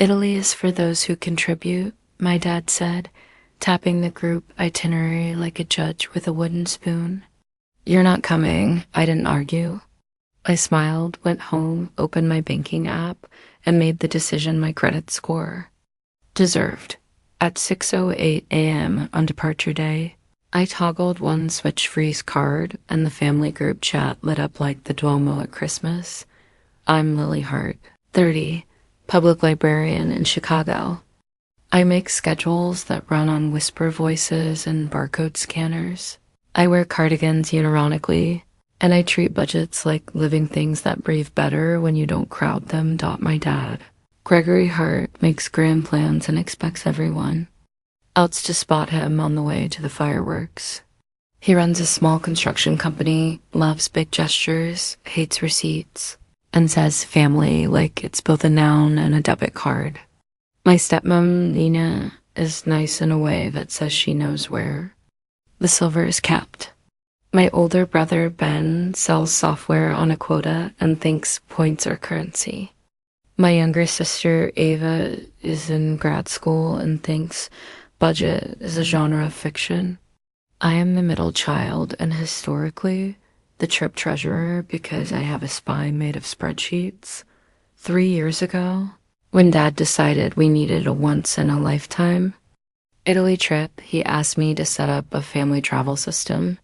Italy is for those who contribute, my dad said, tapping the group itinerary like a judge with a wooden spoon. You're not coming, I didn't argue. I smiled, went home, opened my banking app, and made the decision my credit score deserved. At 6:08 a.m. on departure day, I toggled one switch freeze card and the family group chat lit up like the Duomo at Christmas. I'm Lily Hart, 30, public librarian in Chicago. I make schedules that run on whisper voices and barcode scanners. I wear cardigans unironically, and I treat budgets like living things that breathe better when you don't crowd them. My dad, Gregory Hart, makes grand plans and expects everyone else to spot him on the way to the fireworks. He runs a small construction company, loves big gestures, hates receipts, and says family like it's both a noun and a debit card. My stepmom, Nina, is nice in a way that says she knows where the silver is kept. My older brother, Ben, sells software on a quota and thinks points are currency. My younger sister, Ava, is in grad school and thinks budget is a genre of fiction. I am the middle child and historically the trip treasurer because I have a spine made of spreadsheets. 3 years ago, when Dad decided we needed a once-in-a-lifetime Italy trip, he asked me to set up a family travel system.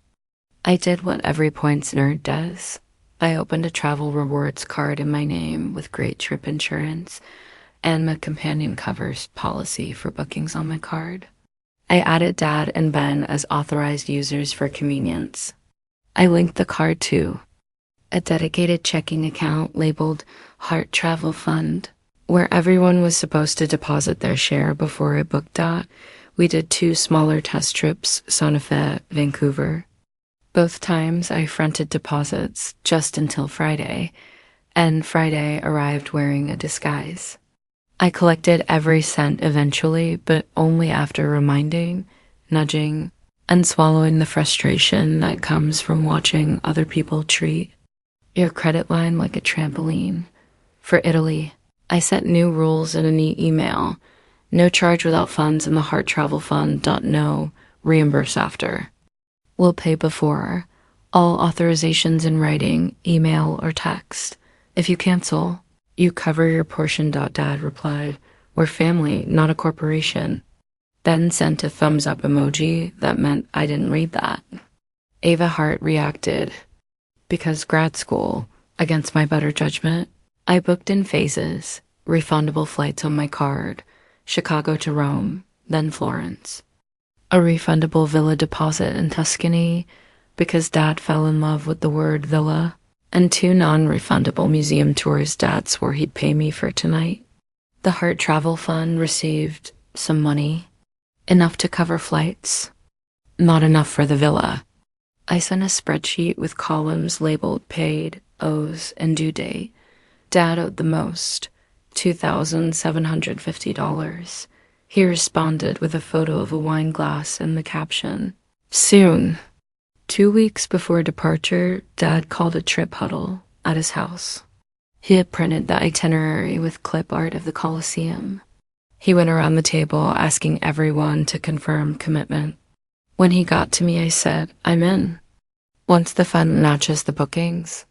I did what every points nerd does. I opened a travel rewards card in my name with great trip insurance and my companion covers policy for bookings on my card. I added Dad and Ben as authorized users for convenience. I linked the card to a dedicated checking account labeled Heart Travel Fund, where everyone was supposed to deposit their share before I booked. We did 2 smaller test trips, Santa Fe, Vancouver. Both times I fronted deposits just until Friday, and Friday arrived wearing a disguise. I collected every cent eventually, but only after reminding, nudging, and swallowing the frustration that comes from watching other people treat your credit line like a trampoline. For Italy, I set new rules in a neat email. No charge without funds in the Heart Travel Fund. No, reimburse after. We'll pay before. All authorizations in writing, email, or text. If you cancel, you cover your portion. Dad replied, we're family, not a corporation. Then sent a thumbs up emoji that meant I didn't read that. Ava Hart reacted, because grad school, against my better judgment, I booked in phases, refundable flights on my card, Chicago to Rome, then Florence. A refundable villa deposit in Tuscany, because Dad fell in love with the word villa, and 2 non-refundable museum tours Dad swore he'd pay me for tonight. The Heart Travel Fund received some money, enough to cover flights, not enough for the villa. I sent a spreadsheet with columns labeled paid, owes, and due date. Dad owed the most, $2,750. He responded with a photo of a wine glass and the caption, soon. 2 weeks before departure, Dad called a trip huddle at his house. He had printed the itinerary with clip art of the Colosseum. He went around the table asking everyone to confirm commitment. When he got to me, I said, I'm in. Once the fund matches the bookings.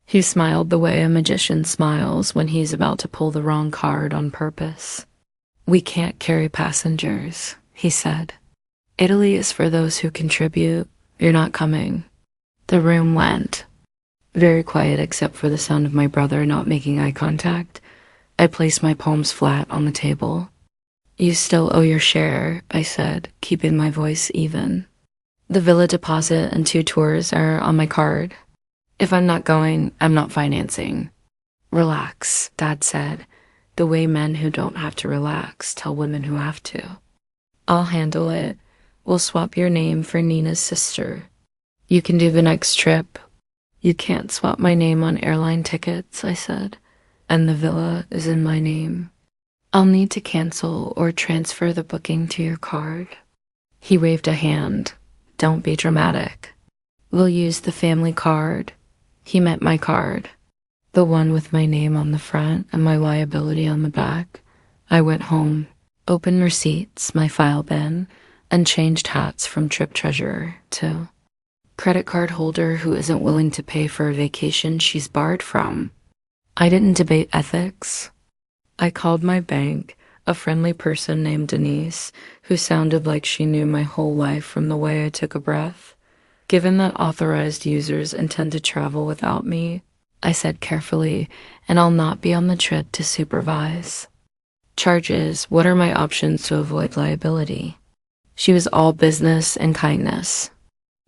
He smiled the way a magician smiles when he's about to pull the wrong card on purpose. We can't carry passengers, he said. Italy is for those who contribute. You're not coming. The room went very quiet except for the sound of my brother not making eye contact. I placed my palms flat on the table. You still owe your share, I said, keeping my voice even. The villa deposit and 2 tours are on my card. If I'm not going, I'm not financing. Relax, Dad said, the way men who don't have to relax tell women who have to. I'll handle it. We'll swap your name for Nina's sister. You can do the next trip. You can't swap my name on airline tickets, I said, and the villa is in my name. I'll need to cancel or transfer the booking to your card. He waved a hand. Don't be dramatic. We'll use the family card. He meant my card, the one with my name on the front and my liability on the back. I went home, opened receipts, my file bin, and changed hats from trip treasurer to credit card holder who isn't willing to pay for a vacation she's barred from. I didn't debate ethics. I called my bank, a friendly person named Denise, who sounded like she knew my whole life from the way I took a breath. Given that authorized users intend to travel without me, I said carefully, and I'll not be on the trip to supervise. Charges, what are my options to avoid liability? She was all business and kindness.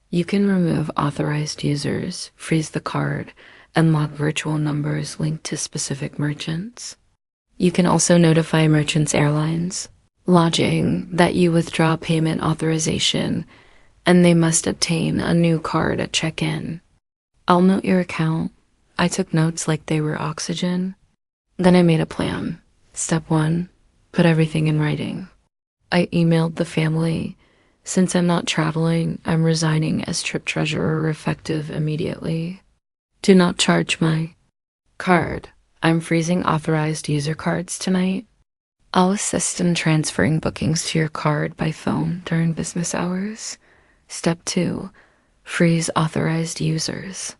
You can remove authorized users, freeze the card, and lock virtual numbers linked to specific merchants. You can also notify merchants' airlines, lodging that you withdraw payment authorization, and they must obtain a new card at check-in. I'll note your account. I took notes like they were oxygen. Then I made a plan. Step 1, put everything in writing. I emailed the family. Since I'm not traveling, I'm resigning as trip treasurer effective immediately. Do not charge my card. I'm freezing authorized user cards tonight. I'll assist in transferring bookings to your card by phone during business hours. Step 2, freeze authorized users.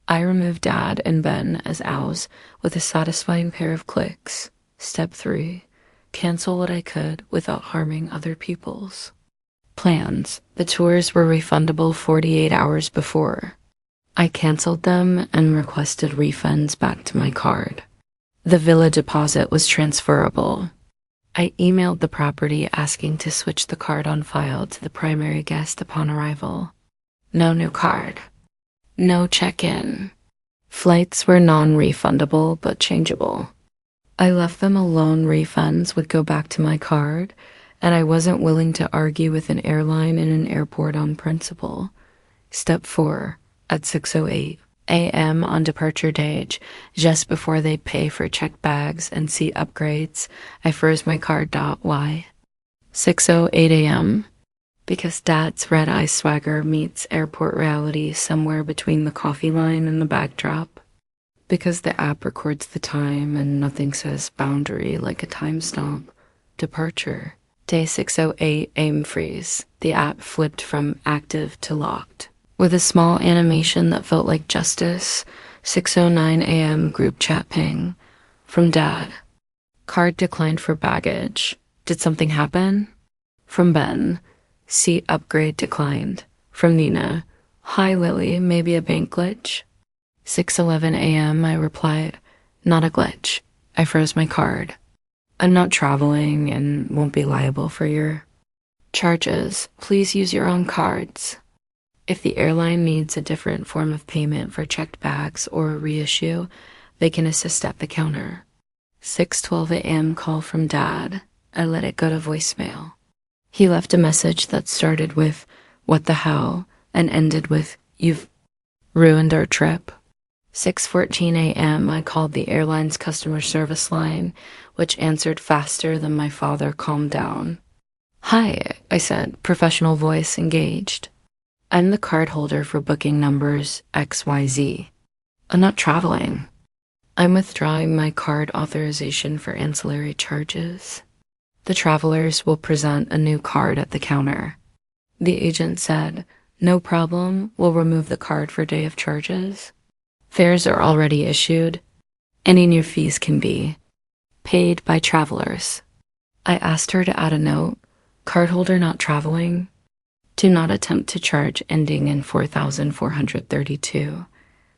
I removed Dad and Ben as ows with a satisfying pair of clicks. Step 3, cancel what I could without harming other people's plans. The tours were refundable 48 hours before. I canceled them and requested refunds back to my card. The villa deposit was transferable. I emailed the property asking to switch the card on file to the primary guest upon arrival. No new card. No check-in. Flights were non-refundable but changeable. I left them alone. Refunds would go back to my card, and I wasn't willing to argue with an airline in an airport on principle. Step 4, at 6:08 a.m. on departure day, just before they pay for checked bags and seat upgrades, I froze my card. Why? 6:08 a.m. Because Dad's red-eye swagger meets airport reality somewhere between the coffee line and the backdrop. Because the app records the time and nothing says boundary like a timestamp. Departure. Day 6:08 aim freeze. The app flipped from active to locked. With a small animation that felt like justice. 6:09 a.m. group chat ping. From Dad. Card declined for baggage. Did something happen? From Ben. Seat upgrade declined. From Nina. Hi Lily, maybe a bank glitch? 6:11 a.m. I replied, not a glitch. I froze my card. I'm not traveling and won't be liable for your charges. Please use your own cards. If the airline needs a different form of payment for checked bags or a reissue, they can assist at the counter. 6:12 a.m. call from Dad. I let it go to voicemail. He left a message that started with, what the hell, and ended with, you've ruined our trip. 6:14 a.m. I called the airline's customer service line, which answered faster than my father calmed down. Hi, I said, professional voice engaged. I'm the card holder for booking numbers XYZ. I'm not traveling. I'm withdrawing my card authorization for ancillary charges. The travelers will present a new card at the counter. The agent said, no problem, we'll remove the card for day of charges. Fares are already issued. Any new fees can be paid by travelers. I asked her to add a note, cardholder not traveling. Do not attempt to charge ending in 4,432.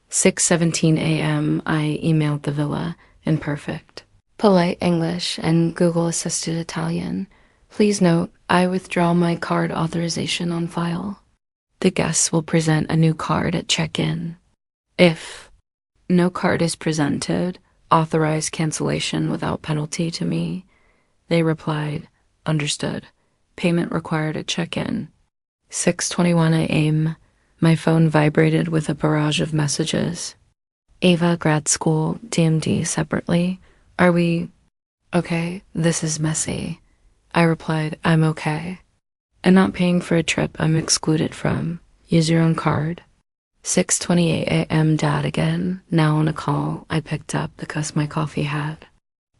6:17 a.m. I emailed the villa in perfect, polite English and Google-assisted Italian. Please note, I withdraw my card authorization on file. The guests will present a new card at check-in. If no card is presented, authorize cancellation without penalty to me. They replied, understood. Payment required at check-in. 6:21 a.m. My phone vibrated with a barrage of messages. Ava, grad school, DMD separately. Are we okay? This is messy. I replied, I'm okay. I'm not paying for a trip I'm excluded from. Use your own card. 6:28 a.m. Dad again, now on a call I picked up because my coffee had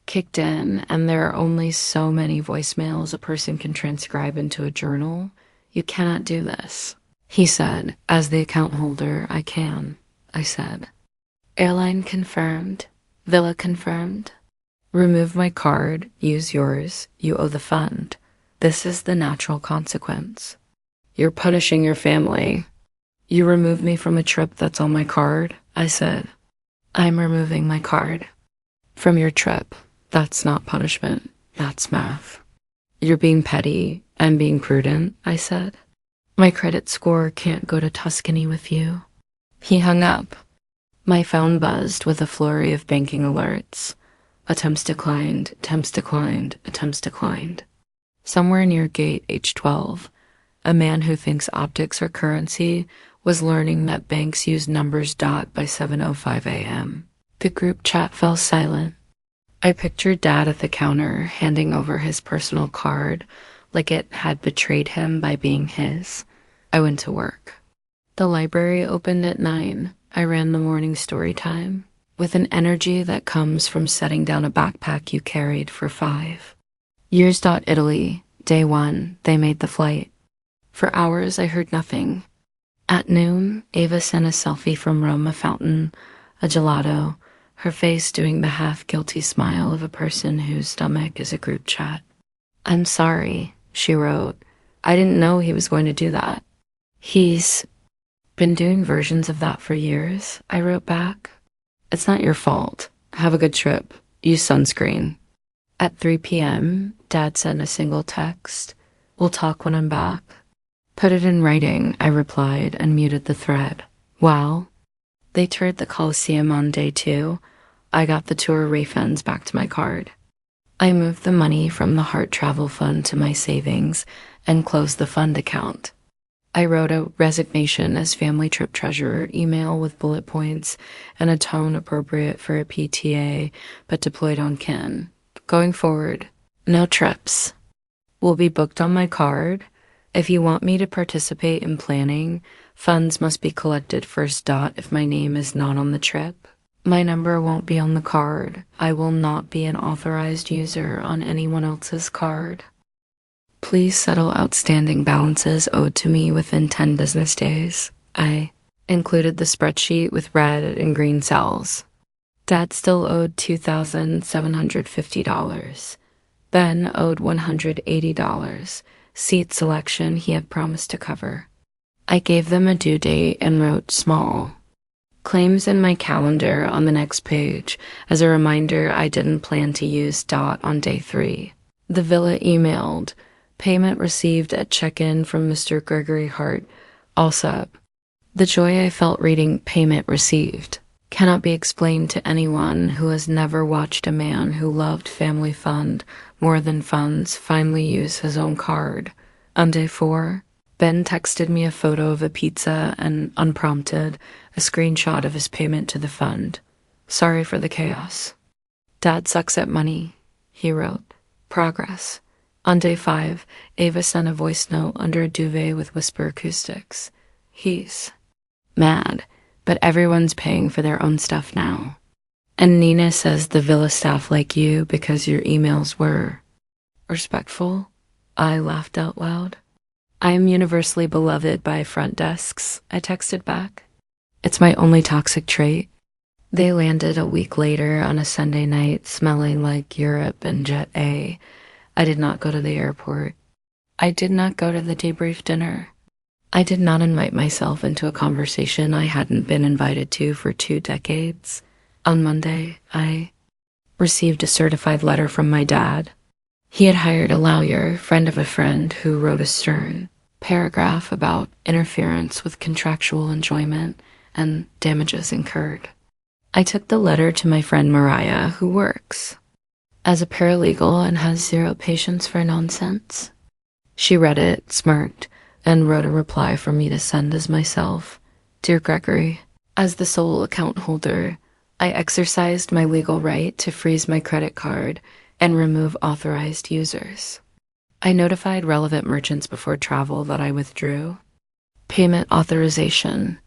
kicked in, and there are only so many voicemails a person can transcribe into a journal. You cannot do this. He said, as the account holder, I can. I said, airline confirmed. Villa confirmed. Remove my card, use yours, you owe the fund. This is the natural consequence. You're punishing your family. You remove me from a trip that's on my card, I said. I'm removing my card. From your trip. That's not punishment. That's math. You're being petty. I'm being prudent, I said. My credit score can't go to Tuscany with you. He hung up. My phone buzzed with a flurry of banking alerts. Attempts declined, attempts declined, attempts declined. Somewhere near gate H12, a man who thinks optics are currency was learning that banks use numbers dot by 7:05 a.m. The group chat fell silent. I pictured Dad at the counter, handing over his personal card like it had betrayed him by being his. I went to work. The library opened at 9. I ran the morning Storytime with an energy that comes from setting down a backpack you carried for 5. Years. Italy, day 1, they made the flight. For hours, I heard nothing. At noon, Ava sent a selfie from Roma fountain, a gelato, her face doing the half-guilty smile of a person whose stomach is a group chat. I'm sorry, she wrote. I didn't know he was going to do that. He's been doing versions of that for years, I wrote back. It's not your fault. Have a good trip. Use sunscreen. At 3 p.m., Dad sent a single text. We'll talk when I'm back. Put it in writing, I replied and muted the thread. Wow. They toured the Coliseum on day 2. I got the tour refunds back to my card. I moved the money from the Heart Travel Fund to my savings and closed the fund account. I wrote a resignation as family trip treasurer email with bullet points and a tone appropriate for a PTA, but deployed on Ken. Going forward, no trips. Will be booked on my card. If you want me to participate in planning, funds must be collected first. If my name is not on the trip. My number won't be on the card. I will not be an authorized user on anyone else's card. Please settle outstanding balances owed to me within 10 business days. I included the spreadsheet with red and green cells. Dad still owed $2,750. Ben owed $180. Seat selection he had promised to cover. I gave them a due date and wrote small. Claims in my calendar on the next page as a reminder I didn't plan to use on day 3. The villa emailed. Payment received at check-in from Mr. Gregory Hart. All sub. The joy I felt reading payment received cannot be explained to anyone who has never watched a man who loved family fund more than funds finally use his own card. On day 4, Ben texted me a photo of a pizza and, unprompted, a screenshot of his payment to the fund. Sorry for the chaos. Dad sucks at money, he wrote. Progress. On day 5, Ava sent a voice note under a duvet with whisper acoustics. He's mad, but everyone's paying for their own stuff now. And Nina says the villa staff like you because your emails were respectful. I laughed out loud. I am universally beloved by front desks, I texted back. It's my only toxic trait. They landed a week later on a Sunday night smelling like Europe and Jet A. I did not go to the airport. I did not go to the debrief dinner. I did not invite myself into a conversation I hadn't been invited to for 2 decades. On Monday, I received a certified letter from my dad. He had hired a lawyer, friend of a friend, who wrote a stern paragraph about interference with contractual enjoyment and damages incurred. I took the letter to my friend Mariah, who works as a paralegal and has zero patience for nonsense. She read it, smirked, and wrote a reply for me to send as myself. Dear Gregory, as the sole account holder, I exercised my legal right to freeze my credit card and remove authorized users. I notified relevant merchants before travel that I withdrew. Payment authorization.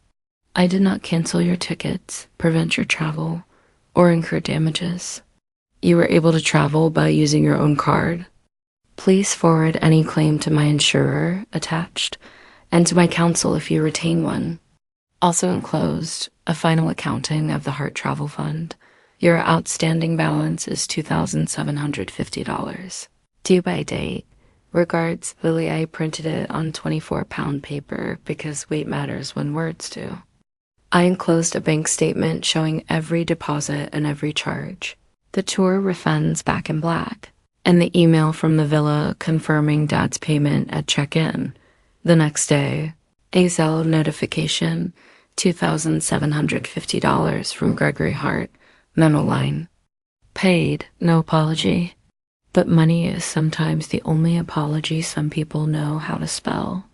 I did not cancel your tickets, prevent your travel, or incur damages. You were able to travel by using your own card. Please forward any claim to my insurer attached and to my counsel if you retain one. Also enclosed, a final accounting of the Heart Travel Fund. Your outstanding balance is $2,750. Due by date. Regards, Lily. I printed it on 24-pound paper because weight matters when words do. I enclosed a bank statement showing every deposit and every charge. The tour refunds back in black, and the email from the villa confirming Dad's payment at check-in. The next day, a Zelle notification, $2,750 from Gregory Hart, memo line. Paid, no apology. But money is sometimes the only apology some people know how to spell.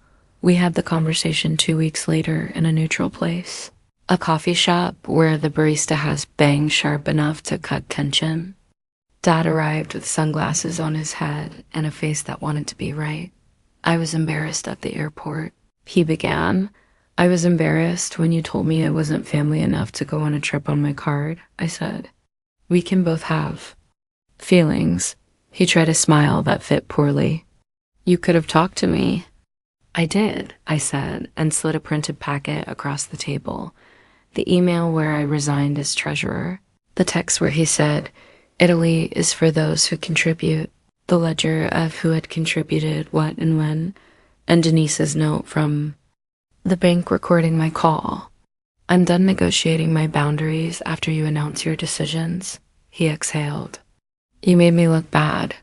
We had the conversation 2 weeks later in a neutral place. A coffee shop where the barista has bang sharp enough to cut tension. Dad arrived with sunglasses on his head and a face that wanted to be right. I was embarrassed at the airport. He began. I was embarrassed when you told me I wasn't family enough to go on a trip on my card, I said. We can both have feelings. He tried a smile that fit poorly. You could have talked to me. I did, I said, and slid a printed packet across the table. The email where I resigned as treasurer. The text where he said, Italy is for those who contribute. The ledger of who had contributed what and when. And Denise's note from the bank recording my call. I'm done negotiating my boundaries after you announce your decisions. He exhaled. You made me look bad.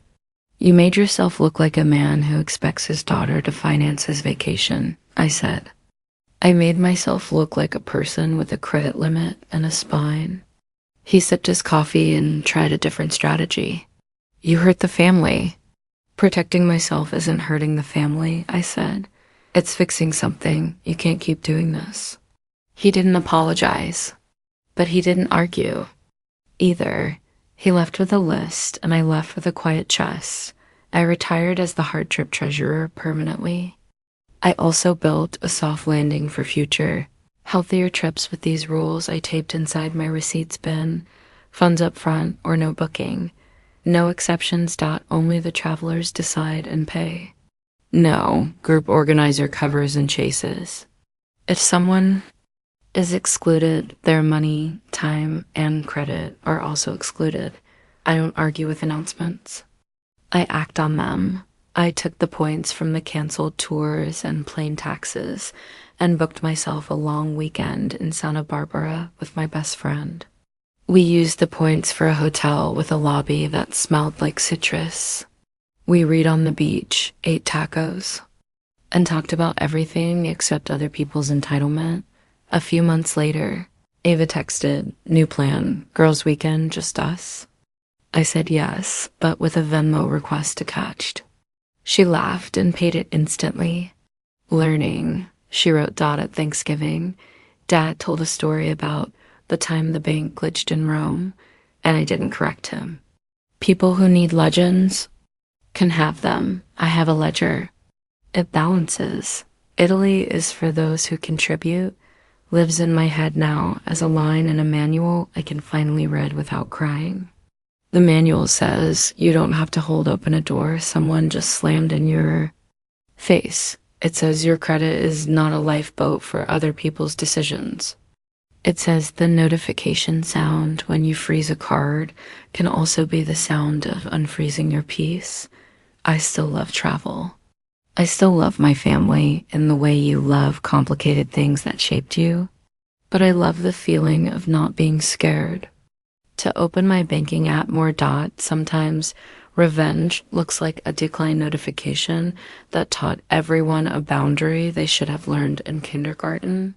You made yourself look like a man who expects his daughter to finance his vacation, I said. I made myself look like a person with a credit limit and a spine. He sipped his coffee and tried a different strategy. You hurt the family. Protecting myself isn't hurting the family, I said. It's fixing something. You can't keep doing this. He didn't apologize, but he didn't argue either. He left with a list, and I left with a quiet chest. I retired as the Heart Trip treasurer permanently. I also built a soft landing for future, healthier trips with these rules I taped inside my receipts bin. Funds up front or no booking. No exceptions. Only the travelers decide and pay. No, group organizer covers and chases. If someone is excluded, their money, time, and credit are also excluded. I don't argue with announcements. I act on them. I took the points from the canceled tours and plane taxes and booked myself a long weekend in Santa Barbara with my best friend. We used the points for a hotel with a lobby that smelled like citrus. We read on the beach, ate tacos, and talked about everything except other people's entitlement. A few months later, Ava texted, new plan, girls' weekend, just us. I said yes, but with a Venmo request attached. She laughed and paid it instantly. Learning, she wrote at Thanksgiving. Dad told a story about the time the bank glitched in Rome, and I didn't correct him. People who need legends can have them. I have a ledger. It balances. Italy is for those who contribute. Lives in my head now as a line in a manual I can finally read without crying. The manual says you don't have to hold open a door someone just slammed in your face. It says your credit is not a lifeboat for other people's decisions. It says the notification sound when you freeze a card can also be the sound of unfreezing your peace. I still love travel. I still love my family in the way you love complicated things that shaped you, but I love the feeling of not being scared. To open my banking app more, sometimes revenge looks like a decline notification that taught everyone a boundary they should have learned in kindergarten.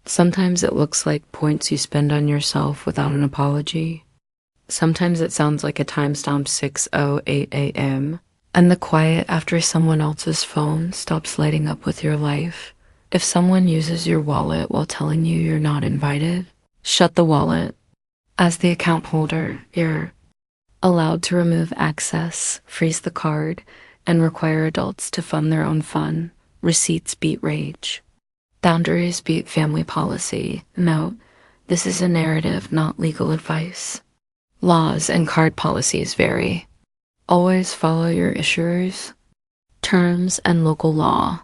Sometimes it looks like points you spend on yourself without an apology. Sometimes it sounds like a timestamp 6:08 a.m. and the quiet after someone else's phone stops lighting up with your life. If someone uses your wallet while telling you you're not invited, shut the wallet. As the account holder, you're allowed to remove access, freeze the card, and require adults to fund their own fun. Receipts beat rage. Boundaries beat family policy. Note, this is a narrative, not legal advice. Laws and card policies vary. Always follow your issuer's terms and local law.